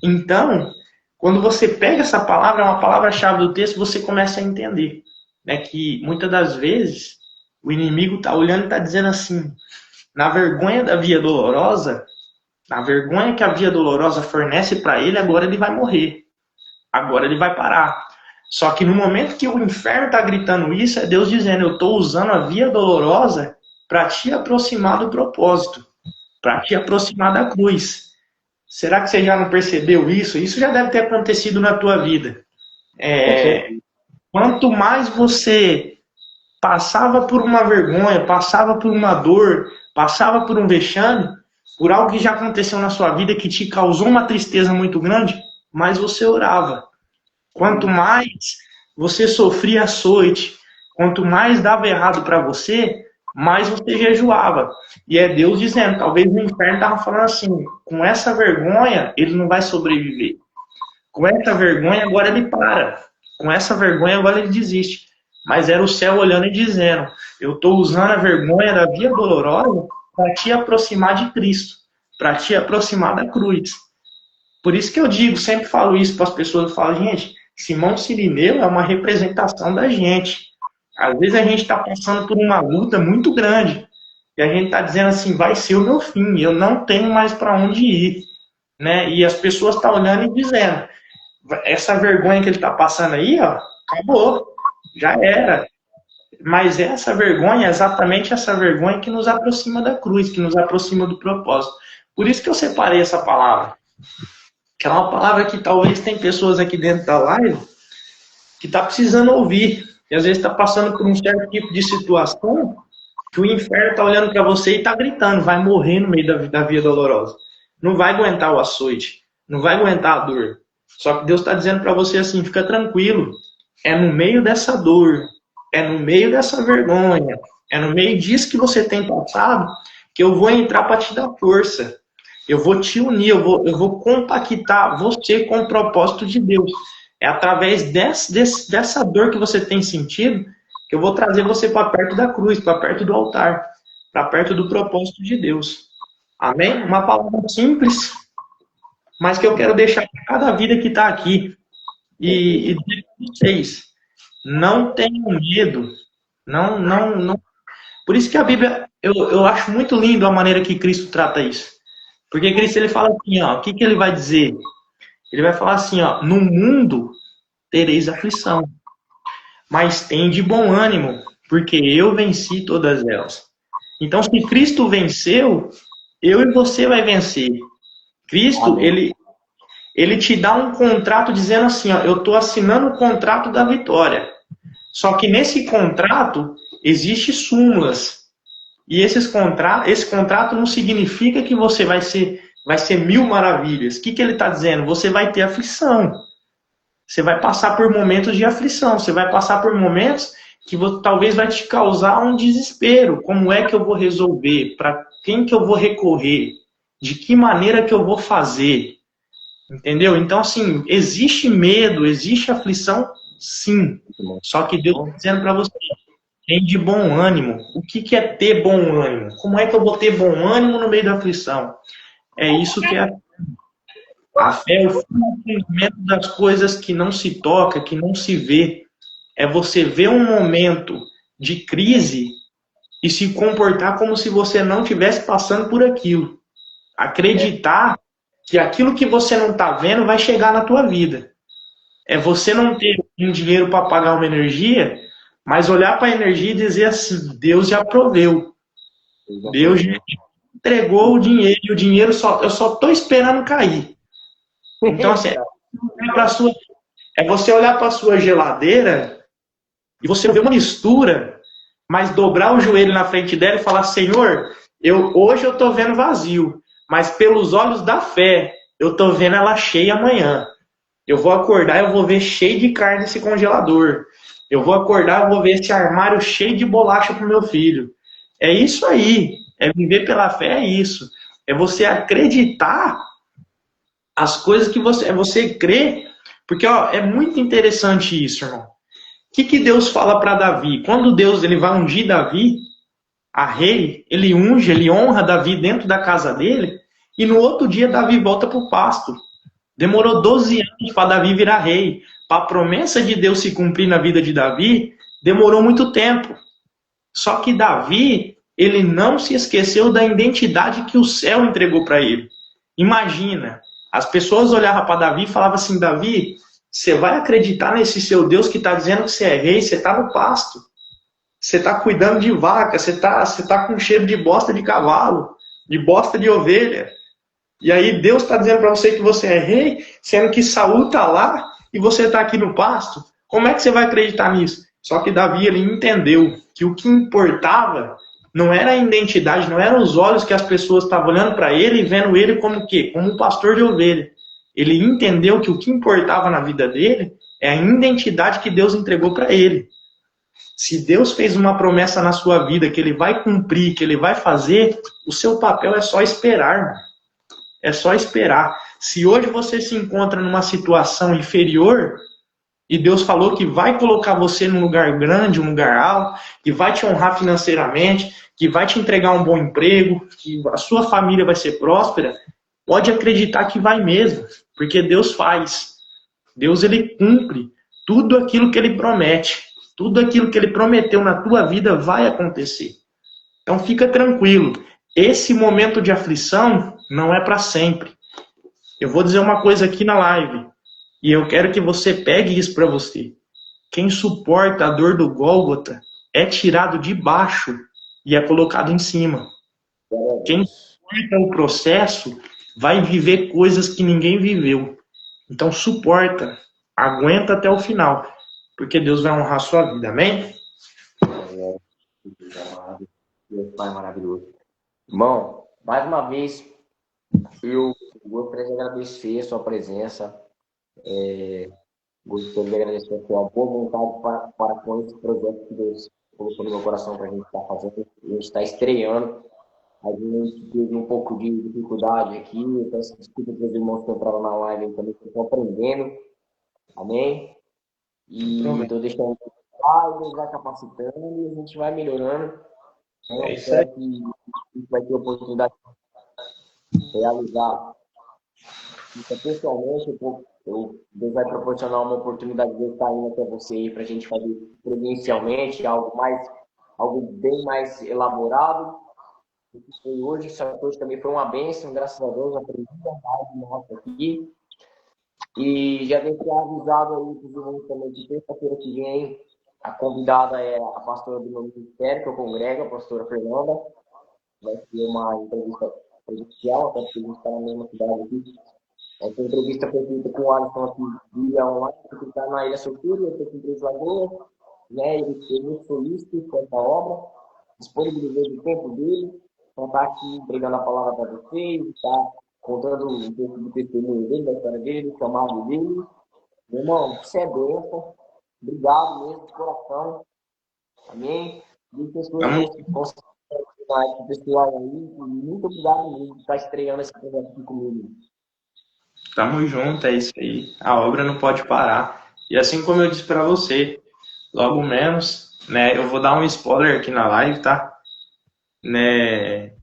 Então, quando você pega essa palavra, é uma palavra-chave do texto, você começa a entender. Né, que muitas das vezes, o inimigo está olhando e está dizendo assim, na vergonha da via dolorosa... A vergonha que a via dolorosa fornece para ele, agora ele vai morrer. Agora ele vai parar. Só que no momento que o inferno está gritando isso, é Deus dizendo, eu estou usando a via dolorosa para te aproximar do propósito. Para te aproximar da cruz. Será que você já não percebeu isso? Isso já deve ter acontecido na tua vida. Quanto mais você passava por uma vergonha, passava por uma dor, passava por um vexame, por algo que já aconteceu na sua vida que te causou uma tristeza muito grande, mais você orava. Quanto mais você sofria açoite, quanto mais dava errado para você, mais você jejuava. E é Deus dizendo, talvez o inferno estava falando assim, com essa vergonha ele não vai sobreviver. Com essa vergonha agora ele para. Com essa vergonha agora ele desiste. Mas era o céu olhando e dizendo, eu estou usando a vergonha da via dolorosa para te aproximar de Cristo, para te aproximar da cruz. Por isso que eu digo, sempre falo isso para as pessoas, eu falo, gente, Simão Cirineu é uma representação da gente. Às vezes a gente está passando por uma luta muito grande, e a gente está dizendo assim, vai ser o meu fim, eu não tenho mais para onde ir. Né? E as pessoas estão olhando e dizendo, essa vergonha que ele está passando aí, ó, acabou, já era. Mas essa vergonha é exatamente essa vergonha que nos aproxima da cruz, que nos aproxima do propósito. Por isso que eu separei essa palavra. Que é uma palavra que talvez tem pessoas aqui dentro da live que está precisando ouvir. E às vezes está passando por um certo tipo de situação que o inferno está olhando para você e está gritando, vai morrer no meio da via dolorosa. Não vai aguentar o açoite, não vai aguentar a dor. Só que Deus está dizendo para você assim, fica tranquilo. É no meio dessa dor, é no meio dessa vergonha, é no meio disso que você tem passado, que eu vou entrar para te dar força. Eu vou te unir, eu vou compactar você com o propósito de Deus. É através dessa dor que você tem sentido que eu vou trazer você para perto da cruz, para perto do altar, para perto do propósito de Deus. Amém? Uma palavra simples, mas que eu quero deixar para cada vida que está aqui. E dizer para vocês, não tenham medo. Não. Por isso que a Bíblia, eu acho muito lindo a maneira que Cristo trata isso. Porque Cristo ele fala assim, ó, o que ele vai dizer? Ele vai falar assim, ó, no mundo tereis aflição, mas tem de bom ânimo, porque eu venci todas elas. Então, se Cristo venceu, eu e você vai vencer. Cristo, ele te dá um contrato dizendo assim, ó, eu estou assinando o contrato da vitória. Só que nesse contrato existe súmulas. E esse contrato não significa que você vai ser mil maravilhas. O que ele está dizendo? Você vai ter aflição. Você vai passar por momentos de aflição. Você vai passar por momentos que talvez vai te causar um desespero. Como é que eu vou resolver? Para quem que eu vou recorrer? De que maneira que eu vou fazer? Entendeu? Então, assim, existe medo, existe aflição, sim. Só que Deus está dizendo para você, tem de bom ânimo. O que é ter bom ânimo? Como é que eu vou ter bom ânimo no meio da aflição? É isso que é a fé, é o fundamento das coisas que não se toca, que não se vê. É você ver um momento de crise e se comportar como se você não estivesse passando por aquilo. Acreditar que aquilo que você não está vendo vai chegar na tua vida. É você não ter um dinheiro para pagar uma energia, mas olhar para a energia e dizer assim, Deus já proveu. Deus já entregou o dinheiro, e o dinheiro eu só estou esperando cair. Então, assim, é você olhar para a sua geladeira e você ver uma mistura, mas dobrar o joelho na frente dela e falar, Senhor, hoje eu estou vendo vazio, mas pelos olhos da fé, eu estou vendo ela cheia amanhã. Eu vou acordar, eu vou ver cheio de carne nesse congelador. Eu vou acordar, eu vou ver esse armário cheio de bolacha para o meu filho. É isso aí. É viver pela fé, é isso. É você acreditar as coisas que você... É você crer. Porque ó, é muito interessante isso, irmão. O que Deus fala para Davi? Quando Deus ele vai ungir Davi, a rei, ele unge, ele honra Davi dentro da casa dele, e no outro dia Davi volta para o pasto. Demorou 12 anos para Davi virar rei. Para a promessa de Deus se cumprir na vida de Davi, demorou muito tempo. Só que Davi, ele não se esqueceu da identidade que o céu entregou para ele. Imagina, as pessoas olhavam para Davi e falavam assim, Davi, você vai acreditar nesse seu Deus que está dizendo que você é rei? Você está no pasto. Você está cuidando de vaca, você tá com cheiro de bosta de cavalo, de bosta de ovelha. E aí Deus está dizendo para você que você é rei, sendo que Saul está lá e você está aqui no pasto. Como é que você vai acreditar nisso? Só que Davi ele entendeu que o que importava não era a identidade, não eram os olhos que as pessoas estavam olhando para ele e vendo ele como o quê? Como um pastor de ovelha. Ele entendeu que o que importava na vida dele é a identidade que Deus entregou para ele. Se Deus fez uma promessa na sua vida que ele vai cumprir, que ele vai fazer, o seu papel é só esperar, mano. É só esperar. Se hoje você se encontra numa situação inferior e Deus falou que vai colocar você num lugar grande, um lugar alto, que vai te honrar financeiramente, que vai te entregar um bom emprego, que a sua família vai ser próspera, pode acreditar que vai mesmo, porque Deus faz. Deus ele cumpre tudo aquilo que ele promete. Tudo aquilo que ele prometeu na tua vida vai acontecer. Então fica tranquilo. Esse momento de aflição não é para sempre. Eu vou dizer uma coisa aqui na live. E eu quero que você pegue isso para você. Quem suporta a dor do Gólgota é tirado de baixo e é colocado em cima. Quem suporta o processo vai viver coisas que ninguém viveu. Então suporta, aguenta até o final, porque Deus vai honrar a sua vida, amém? Deus Pai maravilhoso. Irmão, mais uma vez, eu gostaria de agradecer a sua presença. Gostaria de agradecer a sua boa vontade para com esse projeto que Deus colocou no meu coração para a gente estar fazendo. A gente está estreando. A gente teve um pouco de dificuldade aqui. Eu peço desculpa para os irmãos que entraram na live e também que estão aprendendo. Amém? E estou deixando Deus vai capacitando e a gente vai melhorando. É isso aí. Que a gente vai ter a oportunidade de realizar isso pessoalmente. Deus vai proporcionar uma oportunidade de eu estar indo até você para a gente fazer presencialmente algo bem mais elaborado. O que foi hoje, essa coisa também foi uma bênção, graças a Deus, aprendi a live nossa aqui. E já deixei avisado aí para os irmãos também que terça-feira que vem a convidada é a pastora do meu ministério, que eu congrego, a pastora Fernanda. Vai ser uma entrevista presencial, até porque a gente está na mesma cidade aqui. Essa entrevista foi feita com o Alisson aqui via online, porque está na Ilha Solteira, eu estou com 3 Lagoas, né? Ele foi muito solícito com essa obra, disponibilizou o tempo dele, para estar aqui entregando a palavra para vocês, está contando um pouco do testemunho dele, da história dele, do chamado dele. Meu irmão, você é bênção. Obrigado mesmo, de coração. Amém? E pessoas mais pessoal aí, muito obrigado mesmo por estar estreando esse projeto aqui comigo. Tamo junto, é isso aí. A obra não pode parar. E assim como eu disse para você, logo menos, né? Eu vou dar um spoiler aqui na live, tá? Né?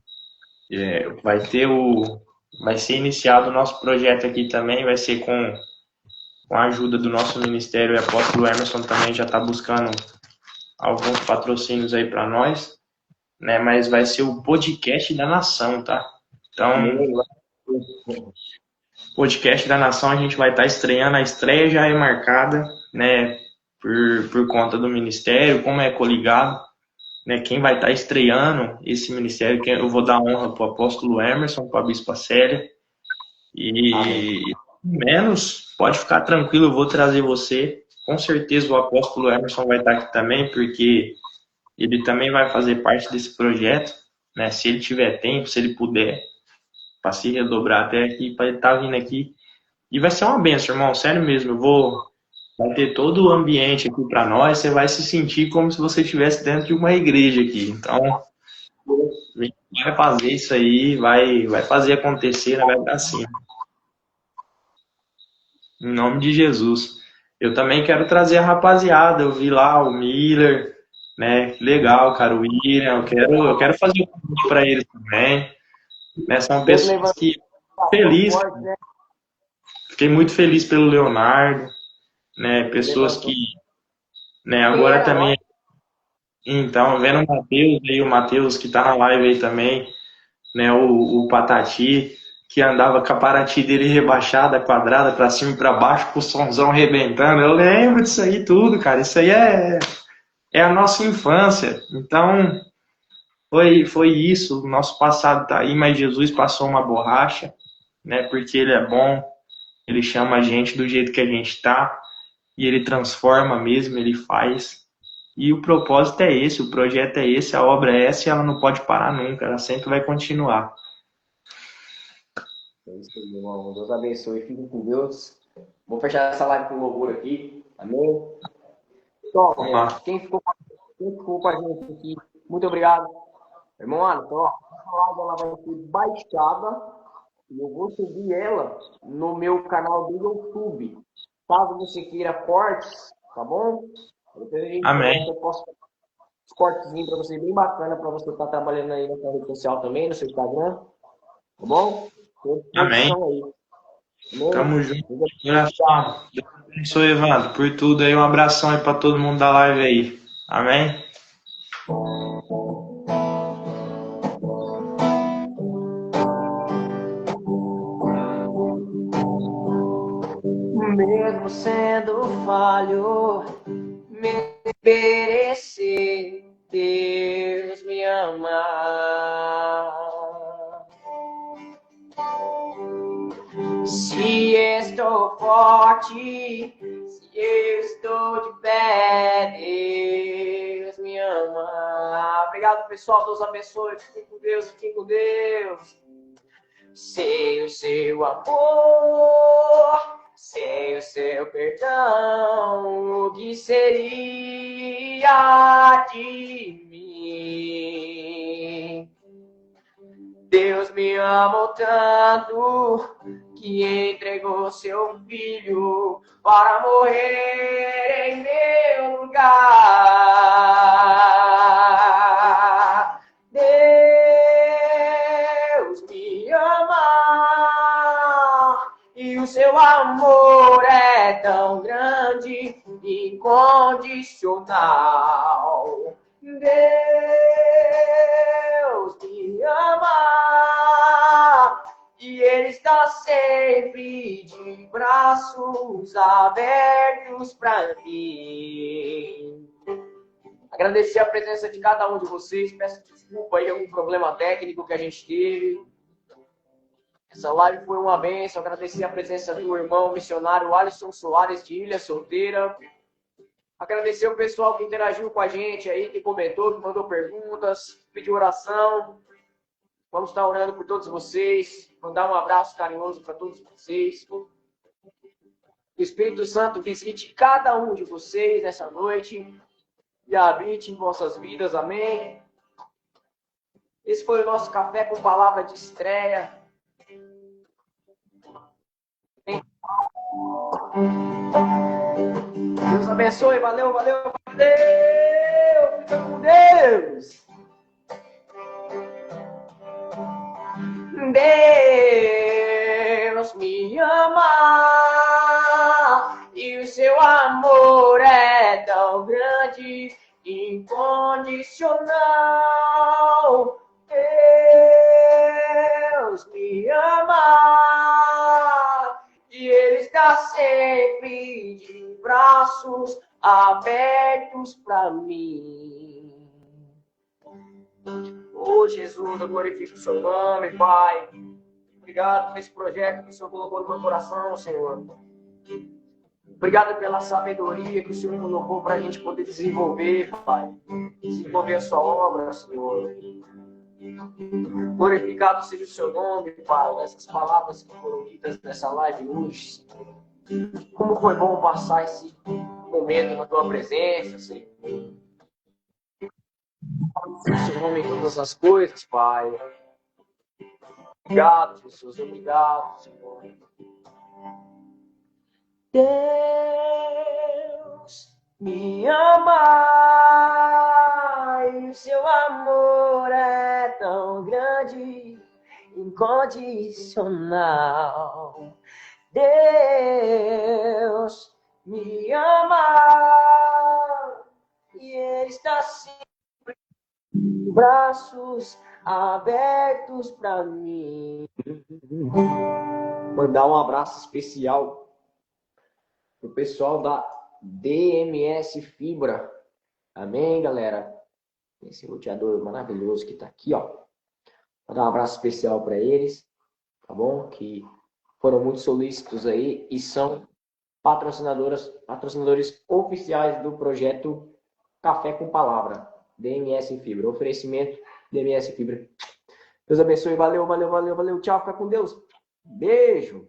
Vai ser iniciado o nosso projeto aqui também, vai ser com a ajuda do nosso ministério. O apóstolo Emerson também já está buscando alguns patrocínios aí para nós, né? Mas vai ser o podcast da nação, tá? Então, podcast da nação a gente vai estar estreando, a estreia já é marcada, né? Por conta do ministério, como é coligado, né? Quem vai estar estreando esse ministério, eu vou dar honra para o apóstolo Emerson, para a bispa Célia, e menos, pode ficar tranquilo, eu vou trazer você. Com certeza o apóstolo Emerson vai estar aqui também, porque ele também vai fazer parte desse projeto, né? Se ele tiver tempo, se ele puder, para se redobrar até aqui, para ele estar vindo aqui. E vai ser uma benção, irmão, sério mesmo. Vai ter todo o ambiente aqui para nós, você vai se sentir como se você estivesse dentro de uma igreja aqui. Então, a gente vai fazer isso aí, vai fazer acontecer, né? Vai dar sim. Em nome de Jesus. Eu também quero trazer a rapaziada. Eu vi lá o Miller, né? Legal, cara, o William. Eu quero fazer um convite para eles também. Né? São pessoas que feliz. Fiquei muito feliz pelo Leonardo, né? Pessoas que, né? Agora também. Então, vendo o Matheus que tá na live aí também, né? O Patati, que andava com a Paraty dele rebaixada, quadrada, pra cima e pra baixo, com o somzão rebentando. Eu lembro disso aí tudo, cara. Isso aí é a nossa infância. Então, foi isso. O nosso passado tá aí, mas Jesus passou uma borracha, né? Porque ele é bom, ele chama a gente do jeito que a gente tá, e ele transforma mesmo, ele faz. E o propósito é esse, o projeto é esse, a obra é essa e ela não pode parar nunca, ela sempre vai continuar. É isso aí, irmão. Deus abençoe. Fiquem com Deus. Vou fechar essa live com louvor aqui. Amém? Então, quem ficou com a gente aqui, muito obrigado. Irmão Alisson, essa live ela vai ser baixada e eu vou subir ela no meu canal do YouTube. Caso você queira cortes, tá bom? Amém. Eu posso fazer uns cortezinhos para você, bem bacana, para você estar trabalhando aí na sua rede social também, no seu Instagram. Tá bom? Amém. Tamo junto. Coração. Deus abençoe, Evandro, por tudo aí. Um abração aí para todo mundo da live aí. Amém? Mesmo sendo falho, me merecer. morte, se eu estou de pé, Deus me ama. Obrigado, pessoal. Deus abençoe. Fiquem com Deus, fiquem com Deus. Sem o seu amor, sem o seu perdão, o que seria de mim? Deus me amou tanto que entregou seu filho para morrer em meu lugar. Deus me ama e o seu amor é tão grande, incondicional. Deus me ama e Ele está sempre de braços abertos para mim. Agradecer a presença de cada um de vocês. Peço desculpa aí algum problema técnico que a gente teve. Essa live foi uma bênção. Agradecer a presença do irmão missionário Alisson Soares de Ilha Solteira. Agradecer o pessoal que interagiu com a gente aí, que comentou, que mandou perguntas, pediu oração. Vamos estar orando por todos vocês. Mandar um abraço carinhoso para todos vocês. Que o Espírito Santo visite cada um de vocês nessa noite e habite em vossas vidas. Amém. Esse foi o nosso café com palavra de estreia. Deus abençoe, valeu, valeu, valeu, fica com Deus. Deus me ama e o seu amor é tão grande, incondicional. Deus me ama e Ele está sempre de braços abertos para mim. Oh, Jesus, eu glorifico o seu nome, Pai. Obrigado por esse projeto que o Senhor colocou no meu coração, Senhor. Obrigado pela sabedoria que o Senhor colocou para a gente poder desenvolver, Pai. Desenvolver a sua obra, Senhor. Glorificado seja o seu nome, Pai. Essas palavras que foram ditas nessa live hoje. Como foi bom passar esse momento na tua presença, Senhor. O seu nome em todas as coisas, Pai. Obrigado, Jesus. Obrigado, Senhor. Deus me ama e o seu amor é tão grande, incondicional. Deus me ama e Ele está sempre de braços abertos para mim. Mandar um abraço especial pro pessoal da DMS Fibra. Amém, galera? Esse roteador maravilhoso que tá aqui, ó. Vou dar um abraço especial para eles, tá bom? Que foram muito solícitos aí e são patrocinadores oficiais do projeto Café com Palavra, DMS Fibra. Oferecimento DMS Fibra. Deus abençoe, valeu, valeu, valeu, valeu. Tchau, fica com Deus. Beijo.